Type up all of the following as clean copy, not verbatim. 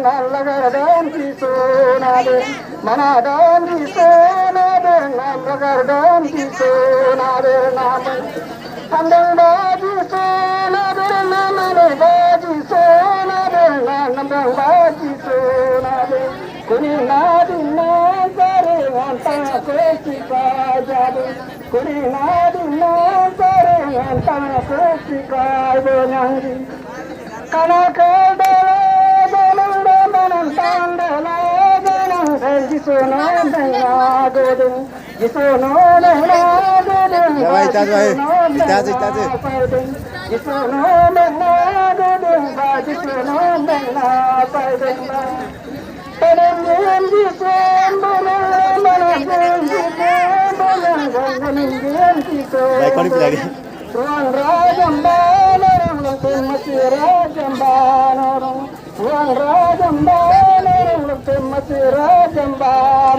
lagardan kisonade manadan kisonade lagardan kisonade naman andang baji sonade namane baji sonade namang baji sonade kuni nadi nazare anta kosika jabe kuni nadi nazare anta kosika bonangi kana kada Ya भाई चाच भाई चाची चाची भाई कौन पिला गया Ruang Rajamban, masih Rajamban, Ruang Rajamban, masih Rajamban.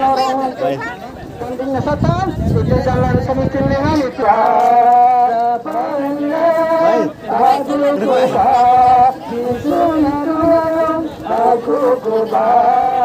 Pentingnya setan, itu jalan semakin dengan itu. Aku kubani